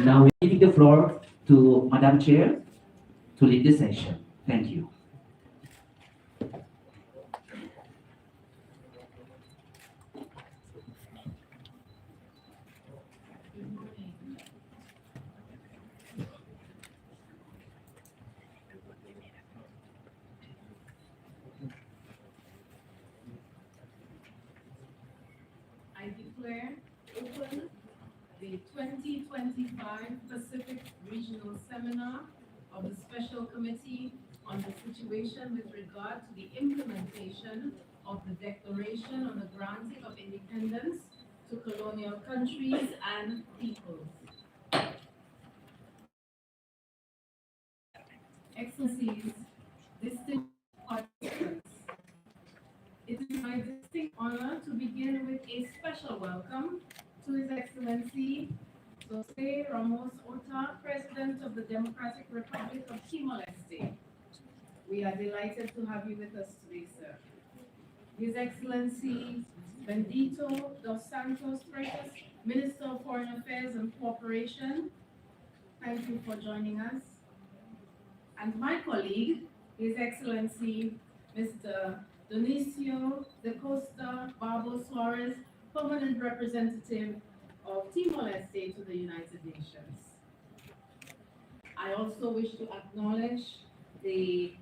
Now we're giving the floor to Madam Chair to lead the session. Thank you. I declare open the 2025 Pacific Regional Seminar of the Special Committee on the Situation with regard to the implementation of the Declaration on the Granting of Independence to Colonial Countries and Peoples. Excellencies, distinguished participants, it is my distinct honor to begin with a special welcome to His Excellency Jose Ramos Horta, President of the Democratic Republic of Timor-Leste. We are delighted to have you with us today, sir. His Excellency Bendito dos Santos Freitas, Minister of Foreign Affairs and Cooperation, thank you for joining us. And my colleague, His Excellency Mr. Dionisio da Costa Barbo Suarez, Permanent Representative of Timor-Leste to the United Nations. I also wish to acknowledge the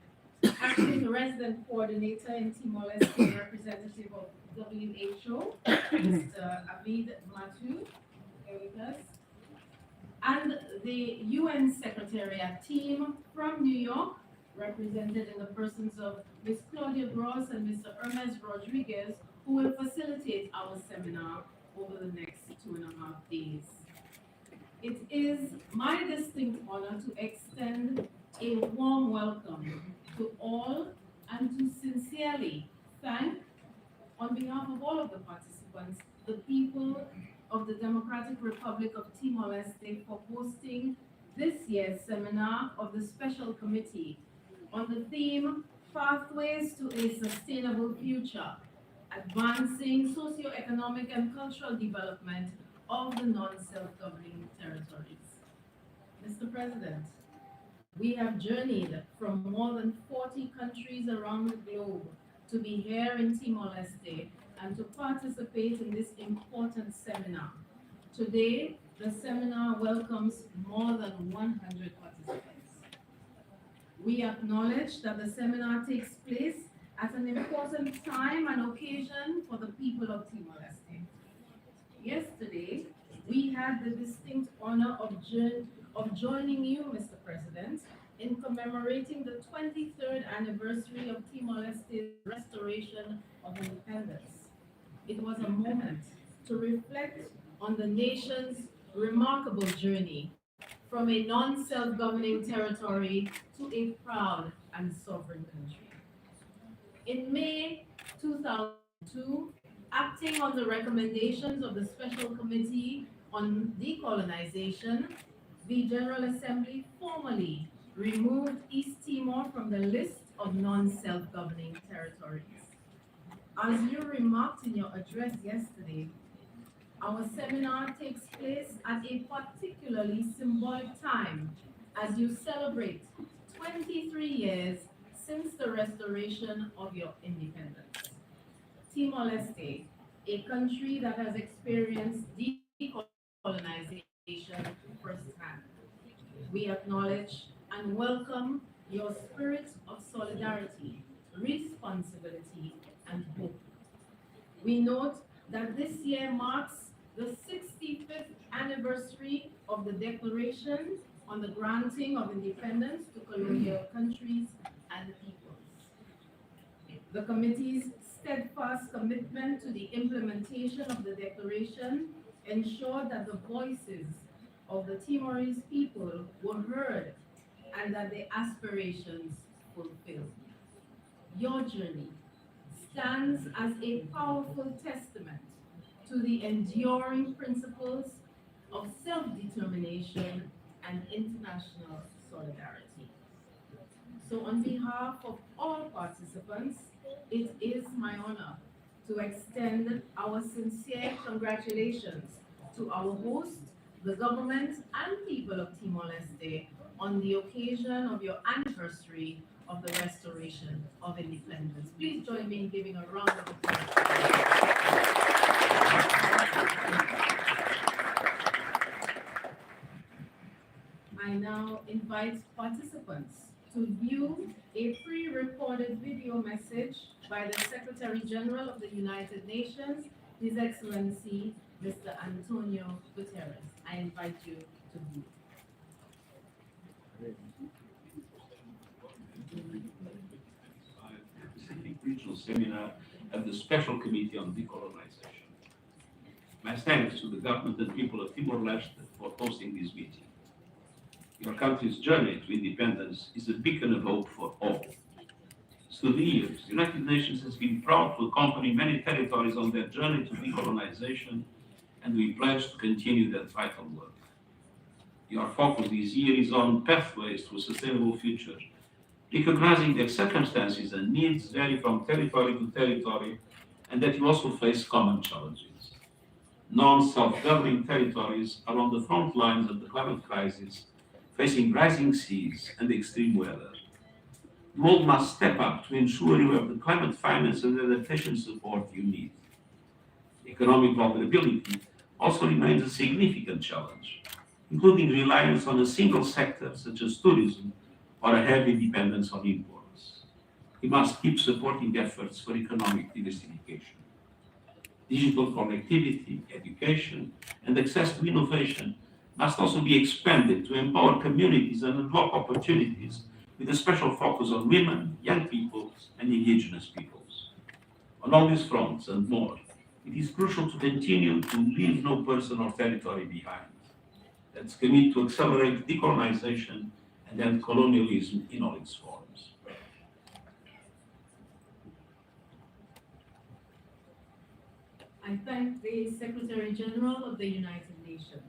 Acting Resident Coordinator in Timor-Leste, representative of WHO, Mr. Avid Matu, here with us, and the UN Secretariat team from New York, represented in the persons of Ms. Claudia Gross and Mr. Hermes Rodriguez, who will facilitate our seminar over the next 2.5 days. It is my distinct honor to extend a warm welcome to all and to sincerely thank, on behalf of all of the participants, the people of the Democratic Republic of Timor-Leste for hosting this year's seminar of the Special Committee on the theme Pathways to a Sustainable Future, Advancing Socio-Economic and Cultural Development of the Non-Self-Governing Territories. Mr. President, we have journeyed from more than 40 countries around the globe to be here in Timor-Leste and to participate in this important seminar. Today, the seminar welcomes more than 100 participants. We acknowledge that the seminar takes place at an important time and occasion for the people of Timor-Leste. Yesterday, we had the distinct honor of joining you, Mr. President, in commemorating the 23rd anniversary of Timor-Leste's restoration of independence. It was a moment to reflect on the nation's remarkable journey from a non-self-governing territory to a proud and sovereign country. In May 2002, acting on the recommendations of the Special Committee on Decolonization, the General Assembly formally removed East Timor from the list of non-self-governing territories. As you remarked in your address yesterday, our seminar takes place at a particularly symbolic time as you celebrate 23 years since the restoration of your independence. Timor-Leste, a country that has experienced decolonization firsthand. We acknowledge and welcome your spirit of solidarity, responsibility, and hope. We note that this year marks the 65th anniversary of the Declaration on the Granting of Independence to Colonial Countries and Peoples. The committee's steadfast commitment to the implementation of the Declaration ensured that the voices of the Timorese people were heard and that their aspirations fulfilled. Your journey stands as a powerful testament to the enduring principles of self-determination and international solidarity. So on behalf of all participants, it is my honor to extend our sincere congratulations to our host, the government and people people of Timor-Leste on the occasion of your anniversary of the restoration of independence. Please join me in giving a round of applause. I now invite participants to view a pre-recorded video message by the Secretary General of the United Nations, His Excellency, Mr. Antonio Guterres. I invite you to view. Pacific Regional Seminar and the Special Committee on Decolonization. My thanks to the government and people of Timor-Leste for hosting this meeting. Your country's journey to independence is a beacon of hope for all. Through the years, the United Nations has been proud to accompany many territories on their journey to decolonization, and we pledge to continue that vital work. Your focus this year is on pathways to a sustainable future, recognizing that circumstances and needs vary from territory to territory, and that you also face common challenges. Non-self-governing territories are on the front lines of the climate crisis, facing rising seas and extreme weather. The world must step up to ensure you have the climate finance and adaptation support you need. Economic vulnerability also remains a significant challenge, including reliance on a single sector such as tourism or a heavy dependence on imports. We must keep supporting efforts for economic diversification. Digital connectivity, education, and access to innovation must also be expanded to empower communities and unlock opportunities with a special focus on women, young people, and indigenous peoples. On all these fronts and more, it is crucial to continue to leave no person or territory behind. Let's commit to accelerate decolonization and end colonialism in all its forms. I thank the Secretary General of the United Nations.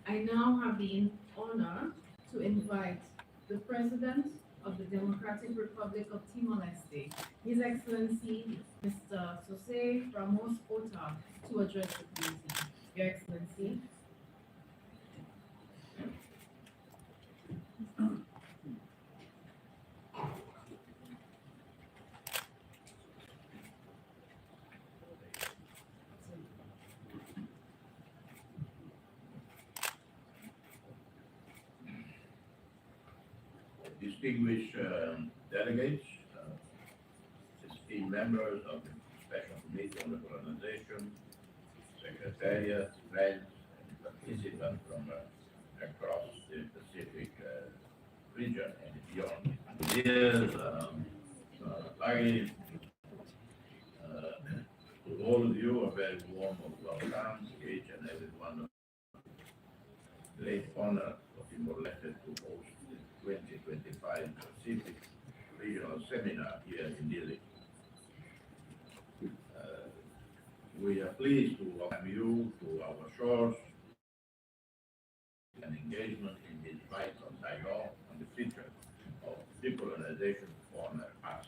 I now have the honor to invite the President of the Democratic Republic of Timor-Leste, His Excellency Mr. Jose Ramos Ota, to address the committee. Your Excellency. Distinguished delegates, esteemed members of the Special Committee on Decolonization, Secretariat, friends, and participants from across the Pacific region and beyond. Yes, to all of you, a very warm welcome, each and every one of you. Great honor for Timor-Leste to host 2025 Pacific Regional Seminar here in Delhi. We are pleased to welcome you to our shores and engagement in this vital dialogue on the future of decolonization for us.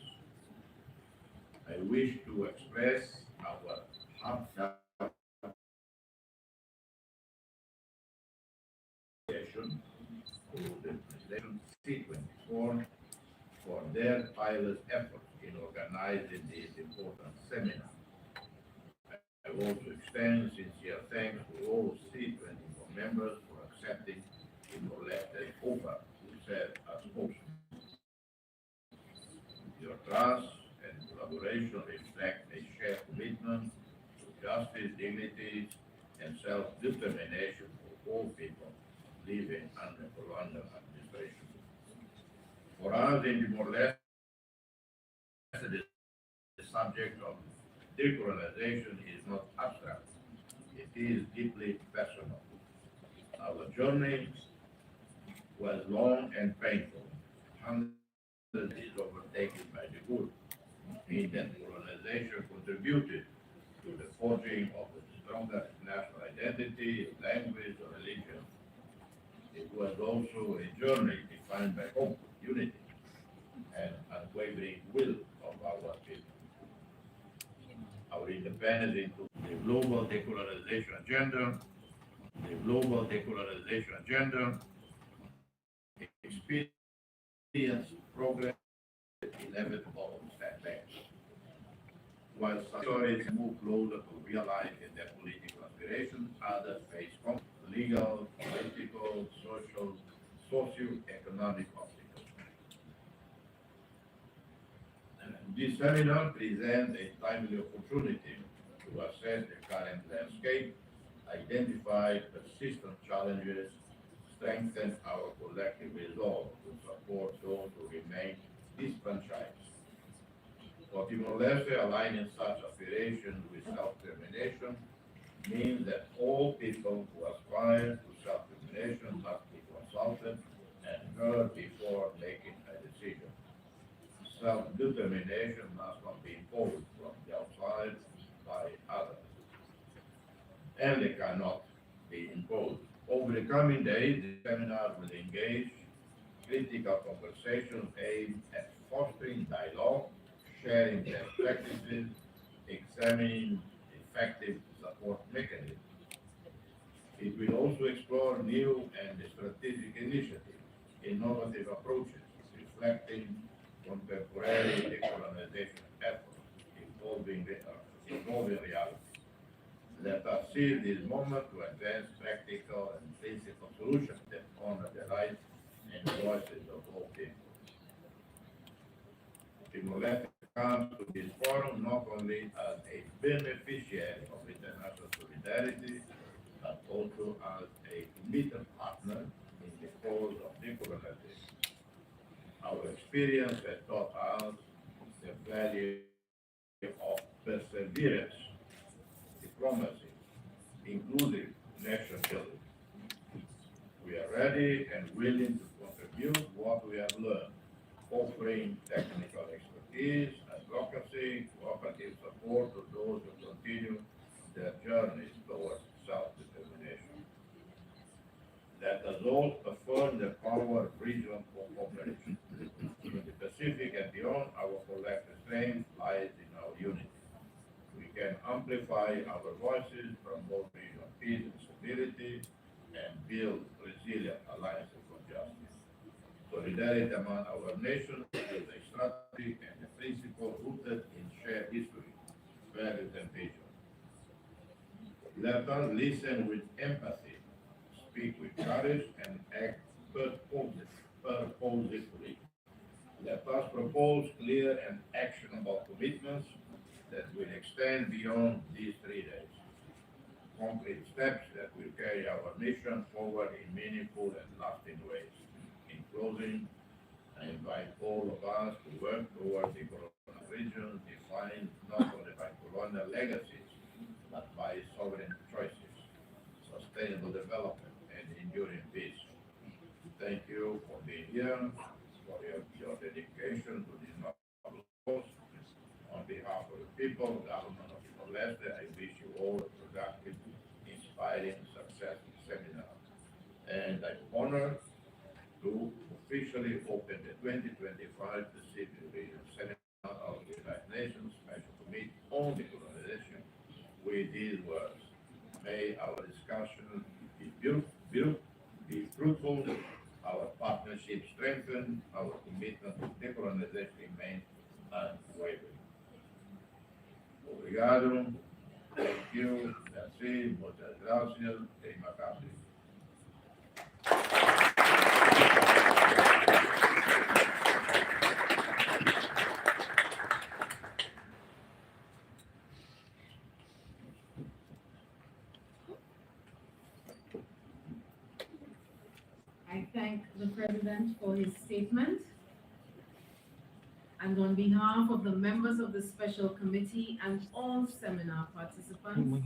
I wish to express our heartfelt appreciation to the President C-24 for their tireless efforts in organizing this important seminar. I also extend sincere thanks to all C-24 members for accepting Timor-Leste's offer to serve as host. Your trust and collaboration reflect a shared commitment to justice, dignity, and self-determination for all people living under colonial administration. For us in Timor-Leste, the subject of decolonization is not abstract, it is deeply personal. Our journey was long and painful. Hundreds is overtaken by the good. In that colonization contributed to the forging of a stronger national identity, language, or religion. It was also a journey defined by hope, unity, and unwavering will of our people. Our independence into the global decolonization agenda the global decolonization agenda, experience progress, inevitable setbacks. While some stories move closer to realizing their political aspirations, others face legal, political, social, socio-economic obstacles. This seminar presents a timely opportunity to assess the current landscape, identify persistent challenges, strengthen our collective resolve to support those who remain disfranchised. For Timor-Leste, aligning such aspirations with self-determination means that all people who aspire to self-determination must be consulted and heard before making a decision. Self-determination must not be imposed from the outside by others, and they cannot be imposed. Over the coming days, the seminar will engage critical conversations aimed at fostering dialogue, sharing best practices, examining effective support mechanisms. It will also explore new and strategic initiatives, innovative approaches, reflecting contemporary decolonization efforts involving reality. Let us seize this moment to advance practical and principled solutions that honor the rights and voices of all people. Timor-Leste comes to this forum not only as a beneficiary of international solidarity, but also as a committed partner in the cause of decolonization. Our experience has taught us the value of perseverance, diplomacy, inclusive nation building. We are ready and willing to contribute what we have learned, offering technical expertise, advocacy, cooperative support to those who continue their journeys towards self-determination. Let us all affirm the power of regional cooperation. In the Pacific and beyond, our collective strength lies in our unity. We can amplify our voices, promote regional peace and stability, and build resilient alliances for justice. Solidarity among our nations is a strategy and a principle rooted in shared history, values, and vision. Let us listen with empathy, speak with courage, and act purposefully. Let us propose clear and actionable commitments that will extend beyond these 3 days. Concrete steps that will carry our mission forward in meaningful and lasting ways. In closing, I invite all of us to work towards the colonial region defined not only by colonial legacies, but by sovereign choices, sustainable development, and enduring peace. Thank you for being here, for your dedication to this noble cause. On behalf of the people, government of Timor-Leste, I wish you all a productive, inspiring, successful seminar. And I'm honored to officially open the 2025 Pacific Region Seminar of the United Nations Special Committee on Decolonization with these words. May our discussion be fruitful, our partnership strengthened, our commitment to decolonization remain unwavering. Obrigado, thank you, merci, muchas gracias, terima kasih. I thank the President for his statement. And on behalf of the members of the Special Committee and all seminar participants,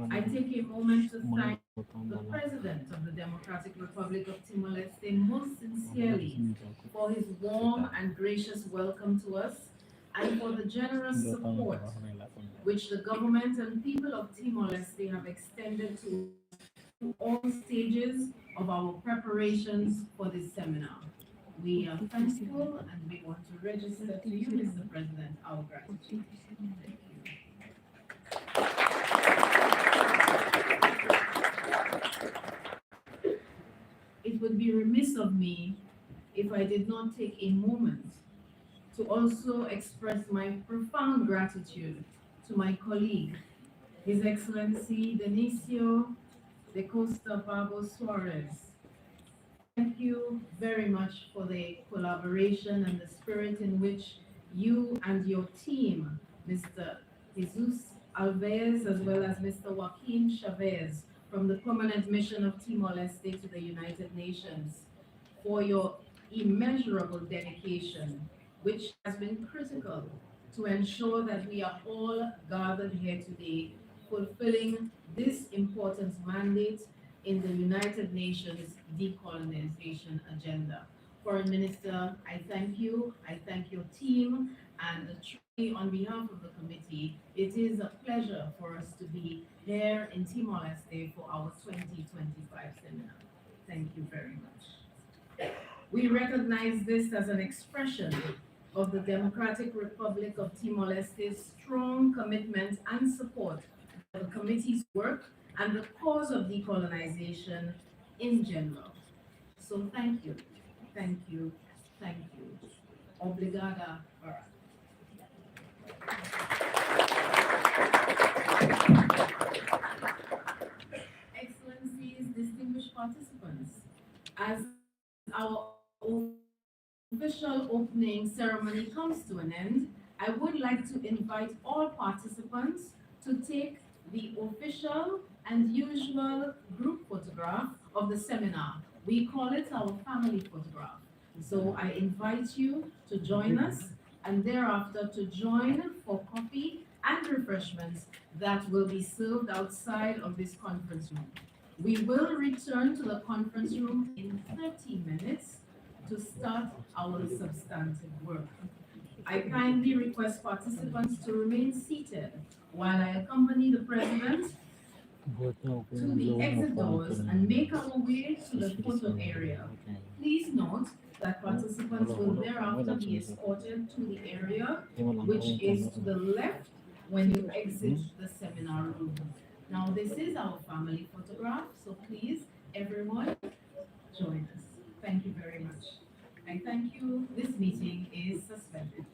I take a moment to thank the President of the Democratic Republic of Timor-Leste most sincerely for his warm and gracious welcome to us and for the generous support which the government and people of Timor-Leste have extended to all stages of our preparations for this seminar. We are thankful and we want to register to you, Mr. President, our gratitude. Thank you. it would be remiss of me if I did not take a moment to also express my profound gratitude to my colleague, His Excellency Dionisio de Costa Pablo Suarez. Thank you very much for the collaboration and the spirit in which you and your team, Mr. Jesus Alves, as well as Mr. Joaquin Chavez, from the Permanent Mission of Timor-Leste to the United Nations, for your immeasurable dedication, which has been critical to ensure that we are all gathered here today, fulfilling this important mandate in the United Nations decolonization agenda. Foreign Minister, I thank you, I thank your team, and truly on behalf of the committee, it is a pleasure for us to be here in Timor-Leste for our 2025 seminar. Thank you very much. We recognize this as an expression of the Democratic Republic of Timor-Leste's strong commitment and support for the committee's work and the cause of decolonization in general. So thank you, thank you, thank you. Obrigada, Barak. Excellencies, distinguished participants, as our official opening ceremony comes to an end, I would like to invite all participants to take the official and usual group photograph of the seminar. We call it our family photograph. So I invite you to join us and thereafter to join for coffee and refreshments that will be served outside of this conference room. We will return to the conference room in 30 minutes to start our substantive work. I kindly request participants to remain seated while I accompany the President to the exit doors and make our way to the photo area. Please note that participants will thereafter be escorted to the area which is to the left when you exit the seminar room. Now this is our family photograph, so please everyone join us. Thank you very much. I thank you. This meeting is suspended.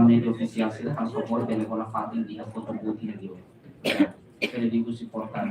Nei oficiali si fa sopporto delle con la fatta in via fotobuti nel dio. Per le di cui si porta